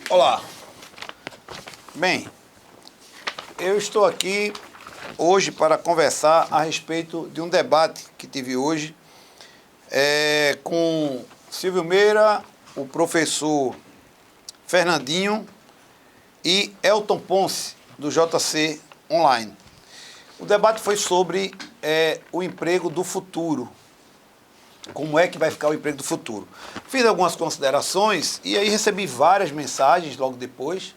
Olá. Bem, eu estou aqui hoje para conversar a respeito de um debate que tive hoje com Silvio Meira, o professor Fernandinho e Elton Ponce, do JC Online. O debate foi sobre o emprego do futuro. Como é que vai ficar o emprego do futuro? Fiz algumas considerações e aí recebi várias mensagens logo depois,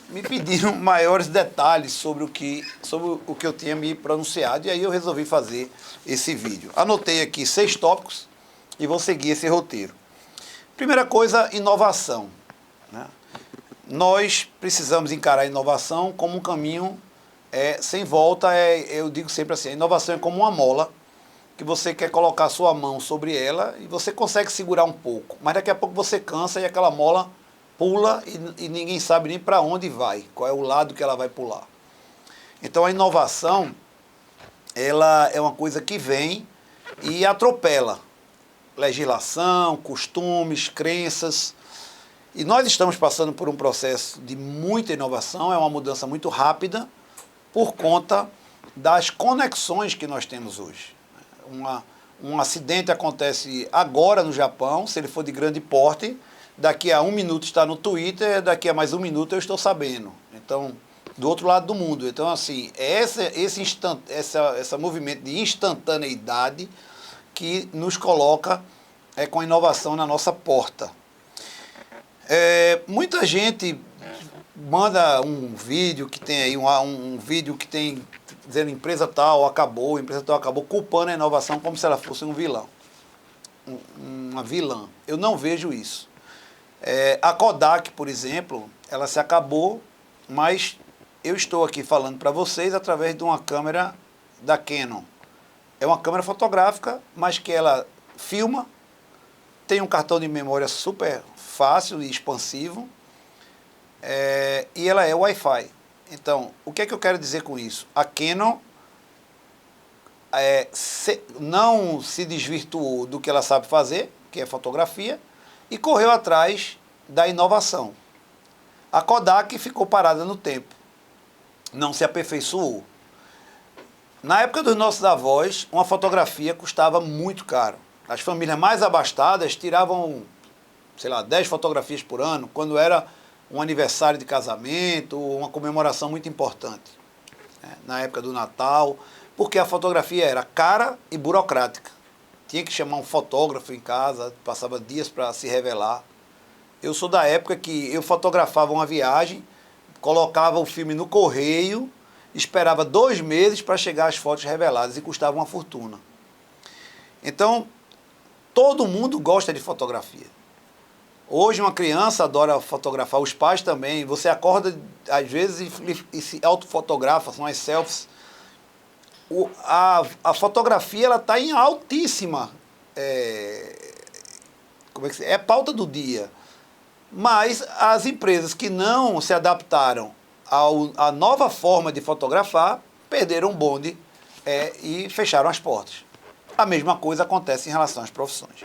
me pediram maiores detalhes sobre o que eu tinha me pronunciado, e aí eu resolvi fazer esse vídeo. Anotei aqui 6 tópicos e vou seguir esse roteiro. Primeira coisa, inovação, né? Nós precisamos encarar a inovação como um caminho sem volta. Eu digo sempre assim, a inovação é como uma mola, que você quer colocar a sua mão sobre ela e você consegue segurar um pouco, mas daqui a pouco você cansa e aquela mola pula e ninguém sabe nem para onde vai, qual é o lado que ela vai pular. Então a inovação, ela é uma coisa que vem e atropela legislação, costumes, crenças, e nós estamos passando por um processo de muita inovação, é uma mudança muito rápida por conta das conexões que nós temos hoje. Um acidente acontece agora no Japão, se ele for de grande porte, daqui a 1 minuto está no Twitter, daqui a mais 1 minuto eu estou sabendo. Então, do outro lado do mundo. Então, assim, esse movimento de instantaneidade que nos coloca com a inovação na nossa porta. Muita gente manda um vídeo que tem aí, um vídeo que tem dizendo empresa tal acabou, culpando a inovação como se ela fosse um vilão, uma vilã. Eu não vejo isso. A Kodak, por exemplo, ela se acabou, mas eu estou aqui falando para vocês através de uma câmera da Canon. É uma câmera fotográfica, mas que ela filma, tem um cartão de memória super fácil e expansivo, e ela é Wi-Fi. Então, o que é que eu quero dizer com isso? A Canon não se desvirtuou do que ela sabe fazer, que é fotografia, e correu atrás da inovação. A Kodak ficou parada no tempo, não se aperfeiçoou. Na época dos nossos avós, uma fotografia custava muito caro. As famílias mais abastadas tiravam, sei lá, 10 fotografias por ano, quando era um aniversário de casamento, uma comemoração muito importante, na época do Natal, porque a fotografia era cara e burocrática. Tinha que chamar um fotógrafo em casa, passava dias para se revelar. Eu sou da época que eu fotografava uma viagem, colocava o filme no correio, esperava 2 meses para chegar as fotos reveladas e custava uma fortuna. Então, todo mundo gosta de fotografia. Hoje uma criança adora fotografar, os pais também. Você acorda às vezes e se autofotografa, são as selfies. A fotografia ela está em altíssima, pauta do dia. Mas as empresas que não se adaptaram à nova forma de fotografar perderam o bonde e fecharam as portas. A mesma coisa acontece em relação às profissões.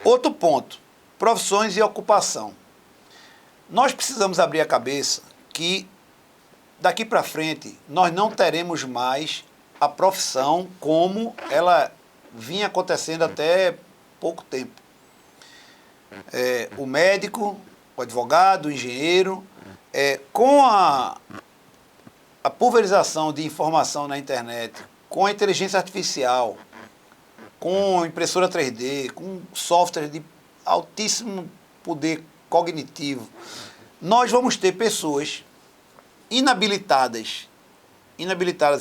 Outro ponto. Profissões e ocupação. Nós precisamos abrir a cabeça que daqui para frente nós não teremos mais a profissão como ela vinha acontecendo até pouco tempo. O médico, o advogado, o engenheiro, com a pulverização de informação na internet, com a inteligência artificial, com impressora 3D, com software de altíssimo poder cognitivo, nós vamos ter pessoas inabilitadas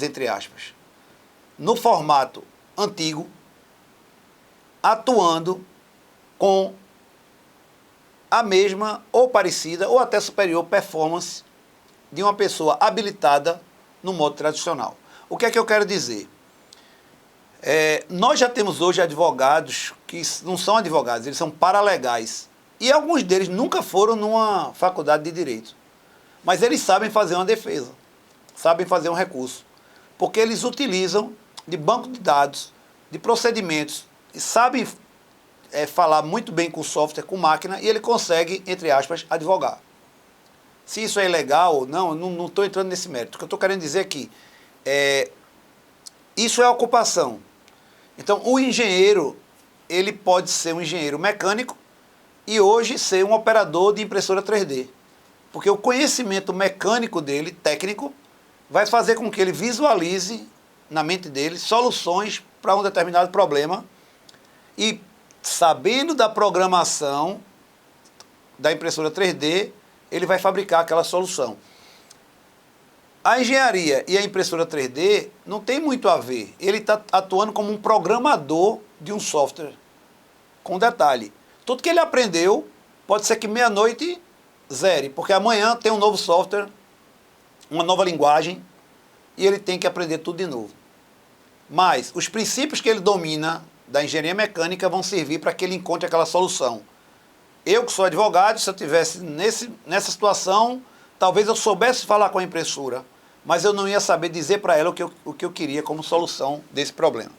entre aspas, no formato antigo, atuando com a mesma ou parecida ou até superior performance de uma pessoa habilitada no modo tradicional. O que é que eu quero dizer? Nós já temos hoje advogados que não são advogados, eles são paralegais. E alguns deles nunca foram numa faculdade de direito. Mas eles sabem fazer uma defesa, sabem fazer um recurso. Porque eles utilizam de banco de dados, de procedimentos, e sabem falar muito bem com software, com máquina, e ele consegue, entre aspas, advogar. Se isso é ilegal ou não, eu não estou entrando nesse mérito. O que eu estou querendo dizer é que isso é ocupação. Então, o engenheiro, ele pode ser um engenheiro mecânico e hoje ser um operador de impressora 3D. Porque o conhecimento mecânico dele, técnico, vai fazer com que ele visualize na mente dele soluções para um determinado problema e, sabendo da programação da impressora 3D, ele vai fabricar aquela solução. A engenharia e a impressora 3D não tem muito a ver. Ele está atuando como um programador de um software. Com detalhe, tudo que ele aprendeu, pode ser que meia-noite zere, porque amanhã tem um novo software, uma nova linguagem, e ele tem que aprender tudo de novo. Mas os princípios que ele domina da engenharia mecânica vão servir para que ele encontre aquela solução. Eu que sou advogado, se eu estivesse nessa situação, talvez eu soubesse falar com a impressora, mas eu não ia saber dizer para ela o que eu queria como solução desse problema.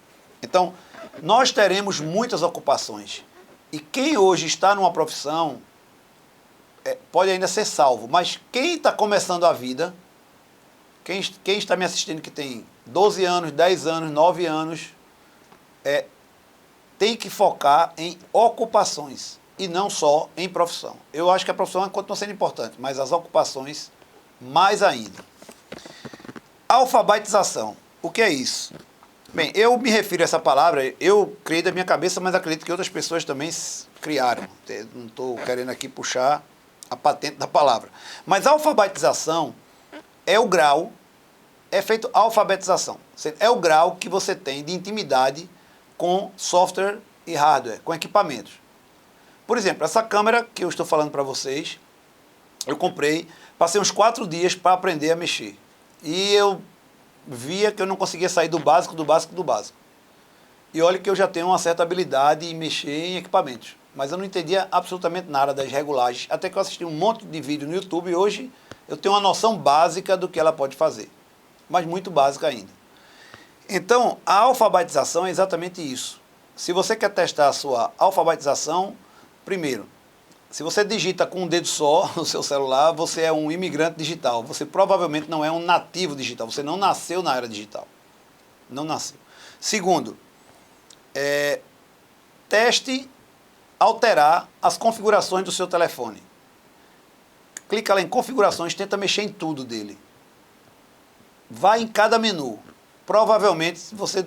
Então, nós teremos muitas ocupações. E quem hoje está numa profissão pode ainda ser salvo, mas quem está começando a vida, quem está me assistindo que tem 12 anos, 10 anos, 9 anos, tem que focar em ocupações e não só em profissão. Eu acho que a profissão continua sendo importante, mas as ocupações mais ainda. Alfabetização. O que é isso? Bem, eu me refiro a essa palavra, eu criei da minha cabeça, mas acredito que outras pessoas também criaram. Não estou querendo aqui puxar a patente da palavra. Mas a alfabetização é o grau, é feito alfabetização. É o grau que você tem de intimidade com software e hardware, com equipamentos. Por exemplo, essa câmera que eu estou falando para vocês, eu comprei, passei uns 4 dias para aprender a mexer. E eu via que eu não conseguia sair do básico, do básico, do básico. E olha que eu já tenho uma certa habilidade em mexer em equipamentos. Mas eu não entendia absolutamente nada das regulagens, até que eu assisti um monte de vídeo no YouTube e hoje eu tenho uma noção básica do que ela pode fazer. Mas muito básica ainda. Então, a alfabetização é exatamente isso. Se você quer testar a sua alfabetização, primeiro, se você digita com um dedo só no seu celular, você é um imigrante digital. Você provavelmente não é um nativo digital. Você não nasceu na era digital. Não nasceu. Segundo, teste alterar as configurações do seu telefone. Clica lá em configurações, tenta mexer em tudo dele. Vai em cada menu. Provavelmente você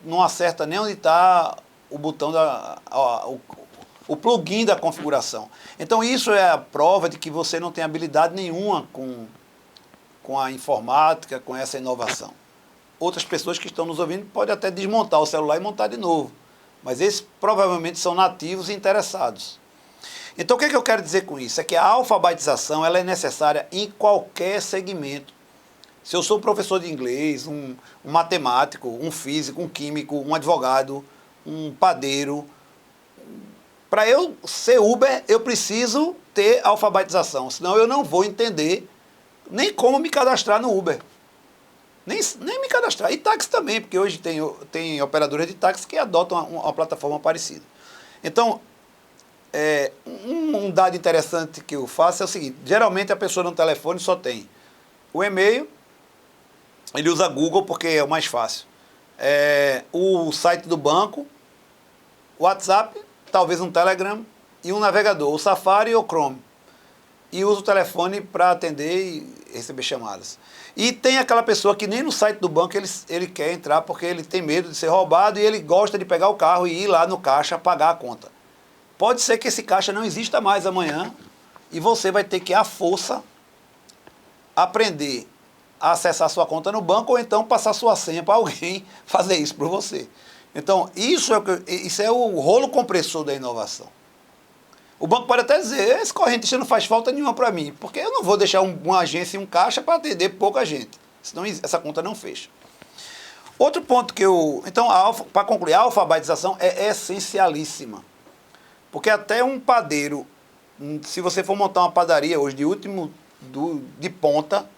não acerta nem onde está o botão, o plugin da configuração. Então isso é a prova de que você não tem habilidade nenhuma com a informática, com essa inovação. Outras pessoas que estão nos ouvindo podem até desmontar o celular e montar de novo. Mas esses provavelmente são nativos e interessados. Então o que eu quero dizer com isso? É que a alfabetização ela é necessária em qualquer segmento. Se eu sou um professor de inglês, um matemático, um físico, um químico, um advogado, um padeiro, para eu ser Uber, eu preciso ter alfabetização, senão eu não vou entender nem como me cadastrar no Uber. Nem me cadastrar. E táxi também, porque hoje tem operadoras de táxi que adotam uma plataforma parecida. Então, um dado interessante que eu faço é o seguinte, geralmente a pessoa no telefone só tem o e-mail, ele usa Google porque é o mais fácil, o site do banco, o WhatsApp, talvez um Telegram e um navegador, o Safari ou o Chrome. E usa o telefone para atender e receber chamadas. E tem aquela pessoa que nem no site do banco ele quer entrar porque ele tem medo de ser roubado e ele gosta de pegar o carro e ir lá no caixa pagar a conta. Pode ser que esse caixa não exista mais amanhã e você vai ter que, à força, aprender a acessar sua conta no banco ou então passar sua senha para alguém fazer isso por você. Então, isso é o rolo compressor da inovação. O banco pode até dizer, esse correntista não faz falta nenhuma para mim, porque eu não vou deixar uma agência e um caixa para atender pouca gente, senão essa conta não fecha. Outro ponto que então, para concluir, a alfabetização é essencialíssima, porque até um padeiro, se você for montar uma padaria hoje de ponta,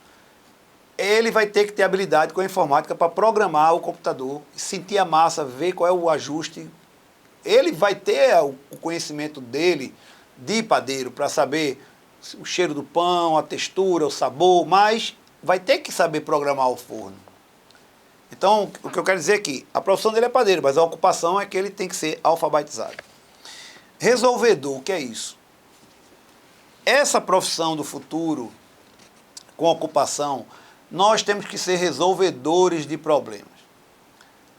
ele vai ter que ter habilidade com a informática para programar o computador, sentir a massa, ver qual é o ajuste, Ele vai ter o conhecimento dele de padeiro para saber o cheiro do pão, a textura, o sabor, mas vai ter que saber programar o forno. Então, o que eu quero dizer aqui, a profissão dele é padeiro, mas a ocupação é que ele tem que ser alfabetizado. Resolvedor, o que é isso? Essa profissão do futuro, com ocupação, nós temos que ser resolvedores de problemas.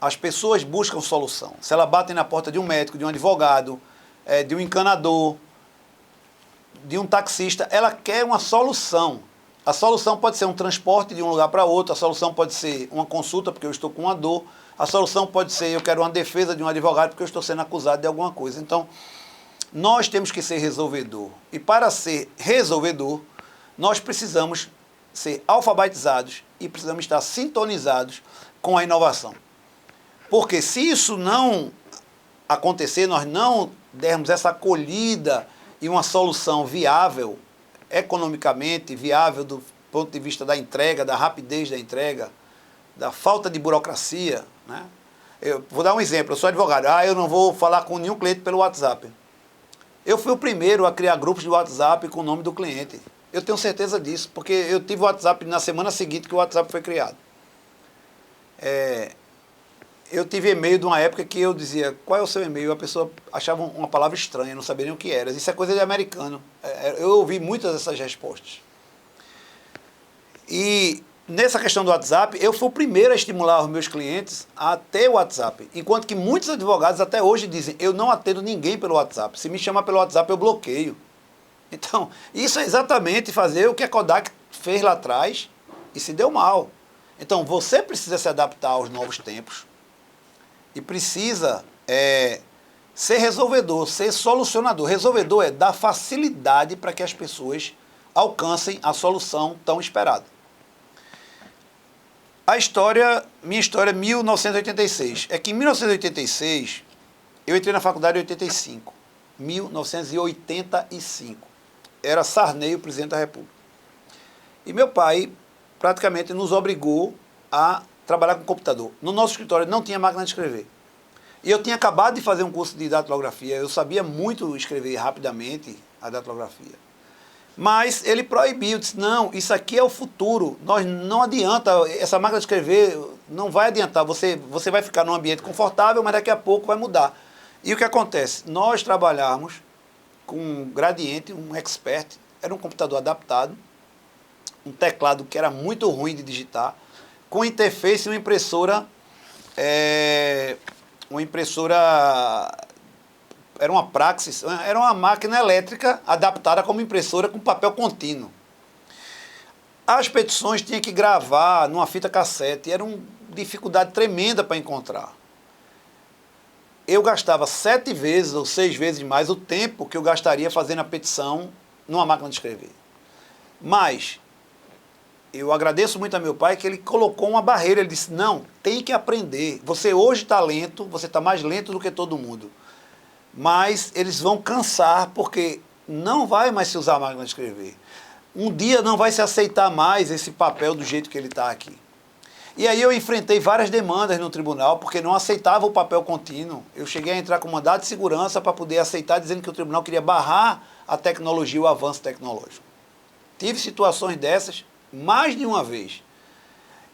As pessoas buscam solução. Se elas batem na porta de um médico, de um advogado, de um encanador, de um taxista, ela quer uma solução. A solução pode ser um transporte de um lugar para outro, a solução pode ser uma consulta porque eu estou com uma dor, a solução pode ser eu quero uma defesa de um advogado porque eu estou sendo acusado de alguma coisa. Então, nós temos que ser resolvedor. E para ser resolvedor, nós precisamos ser alfabetizados e precisamos estar sintonizados com a inovação. Porque se isso não acontecer, nós não dermos essa acolhida e uma solução viável, economicamente viável do ponto de vista da entrega, da rapidez da entrega, da falta de burocracia, né? Eu vou dar um exemplo, eu sou advogado, eu não vou falar com nenhum cliente pelo WhatsApp. Eu fui o primeiro a criar grupos de WhatsApp com o nome do cliente. Eu tenho certeza disso, porque eu tive o WhatsApp na semana seguinte que o WhatsApp foi criado. Eu tive e-mail de uma época que eu dizia, qual é o seu e-mail? A pessoa achava uma palavra estranha, não sabia nem o que era. Isso é coisa de americano. Eu ouvi muitas dessas respostas. E nessa questão do WhatsApp, eu fui o primeiro a estimular os meus clientes a ter o WhatsApp. Enquanto que muitos advogados até hoje dizem, eu não atendo ninguém pelo WhatsApp. Se me chamar pelo WhatsApp, eu bloqueio. Então, isso é exatamente fazer o que a Kodak fez lá atrás e se deu mal. Então, você precisa se adaptar aos novos tempos e precisa ser resolvedor, ser solucionador. Resolvedor é dar facilidade para que as pessoas alcancem a solução tão esperada. Minha história é 1986. É que em 1986, eu entrei na faculdade em 85. 1985. Era Sarney o presidente da República. E meu pai praticamente nos obrigou a trabalhar com computador. No nosso escritório não tinha máquina de escrever. E eu tinha acabado de fazer um curso de datilografia, eu sabia muito escrever rapidamente a datilografia. Mas ele proibiu, disse, não, isso aqui é o futuro, não adianta, essa máquina de escrever não vai adiantar, você vai ficar num ambiente confortável, mas daqui a pouco vai mudar. E o que acontece? Nós trabalhamos com um Gradiente, um Expert, era um computador adaptado, um teclado que era muito ruim de digitar, com interface e uma impressora, era uma Praxis, era uma máquina elétrica adaptada como impressora com papel contínuo. As petições tinha que gravar numa fita cassete, era uma dificuldade tremenda para encontrar. Eu gastava 7 vezes ou 6 vezes mais o tempo que eu gastaria fazendo a petição numa máquina de escrever. Mas eu agradeço muito a meu pai que ele colocou uma barreira, ele disse, não, tem que aprender. Você hoje está lento, você está mais lento do que todo mundo. Mas eles vão cansar porque não vai mais se usar a máquina de escrever. Um dia não vai se aceitar mais esse papel do jeito que ele está aqui. E aí eu enfrentei várias demandas no tribunal porque não aceitava o papel contínuo. Eu cheguei a entrar com mandado de segurança para poder aceitar, dizendo que o tribunal queria barrar a tecnologia, o avanço tecnológico. Tive situações dessas mais de uma vez.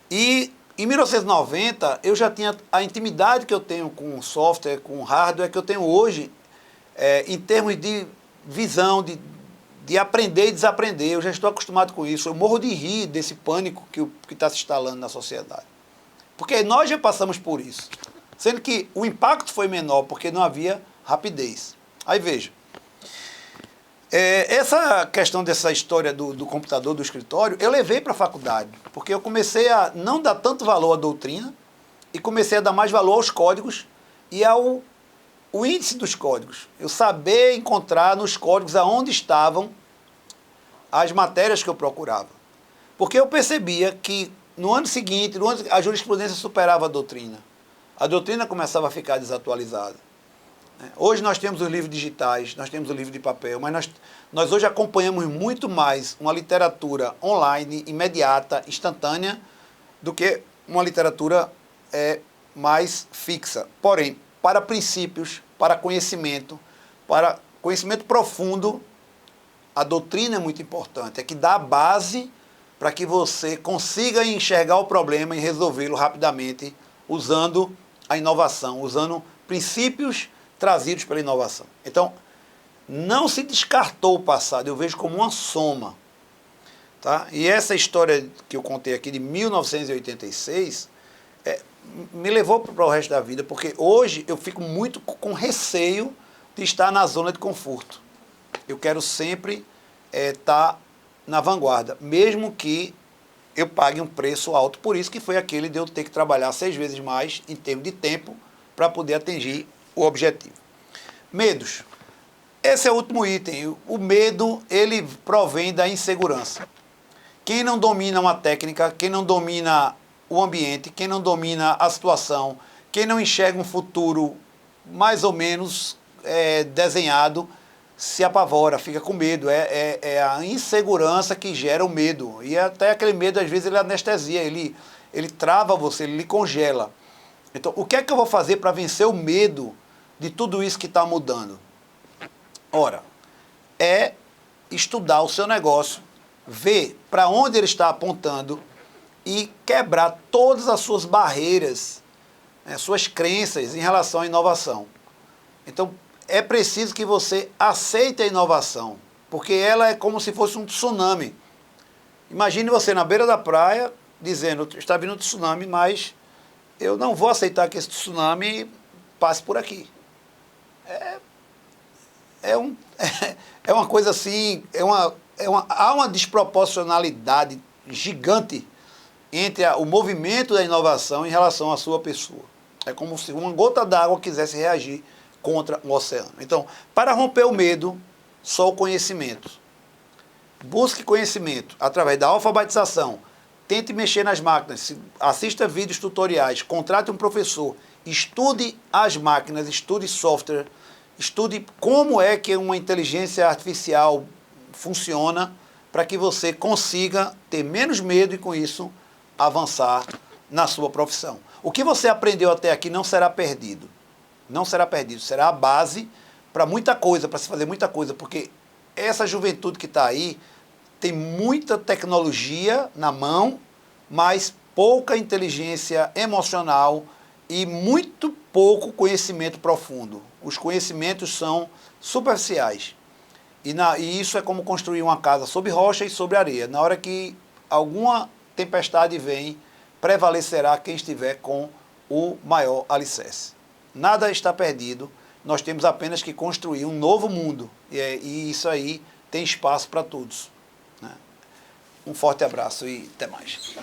E em 1990, eu já tinha a intimidade que eu tenho com o software, com o hardware que eu tenho hoje, em termos de visão, de aprender e desaprender. Eu já estou acostumado com isso. Eu morro de rir desse pânico que está se instalando na sociedade. Porque nós já passamos por isso. Sendo que o impacto foi menor, porque não havia rapidez. Aí veja. Essa questão dessa história do computador, do escritório, eu levei para a faculdade, porque eu comecei a não dar tanto valor à doutrina e comecei a dar mais valor aos códigos e ao índice dos códigos. Eu saber encontrar nos códigos aonde estavam as matérias que eu procurava. Porque eu percebia que no ano seguinte, a jurisprudência superava a doutrina. A doutrina começava a ficar desatualizada. Hoje nós temos os livros digitais, nós temos o livro de papel, mas nós hoje acompanhamos muito mais uma literatura online, imediata, instantânea, do que uma literatura mais fixa. Porém, para princípios, para conhecimento profundo. A doutrina é muito importante, é que dá a base para que você consiga enxergar o problema e resolvê-lo rapidamente usando a inovação, usando princípios trazidos pela inovação. Então, não se descartou o passado, eu vejo como uma soma. Tá? E essa história que eu contei aqui de 1986 me levou para o resto da vida, porque hoje eu fico muito com receio de estar na zona de conforto. Eu quero sempre estar na vanguarda, mesmo que eu pague um preço alto, por isso que foi aquele de eu ter que trabalhar 6 vezes mais em termos de tempo para poder atingir o objetivo. Medos. Esse é o último item. O medo, ele provém da insegurança. Quem não domina uma técnica, quem não domina o ambiente, quem não domina a situação, quem não enxerga um futuro mais ou menos desenhado, se apavora, fica com medo. É a insegurança que gera o medo. E até aquele medo, às vezes, ele anestesia, ele trava você, ele lhe congela. Então, o que é que eu vou fazer para vencer o medo de tudo isso que está mudando? Ora, é estudar o seu negócio, ver para onde ele está apontando e quebrar todas as suas barreiras, suas crenças em relação à inovação. Então, é preciso que você aceite a inovação, porque ela é como se fosse um tsunami. Imagine você na beira da praia dizendo, está vindo um tsunami, mas eu não vou aceitar que esse tsunami passe por aqui. É uma coisa assim, há uma desproporcionalidade gigante entre o movimento da inovação em relação à sua pessoa. É como se uma gota d'água quisesse reagir contra o oceano. Então, para romper o medo, só o conhecimento. Busque conhecimento através da alfabetização. Tente mexer nas máquinas, assista vídeos tutoriais, contrate um professor, estude as máquinas, estude software, estude como é que uma inteligência artificial funciona para que você consiga ter menos medo e, com isso, avançar na sua profissão. O que você aprendeu até aqui não será perdido. Não será perdido, será a base para muita coisa, para se fazer muita coisa, porque essa juventude que está aí tem muita tecnologia na mão, mas pouca inteligência emocional e muito pouco conhecimento profundo. Os conhecimentos são superficiais. E isso é como construir uma casa sob rocha e sobre areia. Na hora que alguma tempestade vem, prevalecerá quem estiver com o maior alicerce. Nada está perdido, nós temos apenas que construir um novo mundo. E isso aí tem espaço para todos. Um forte abraço e até mais.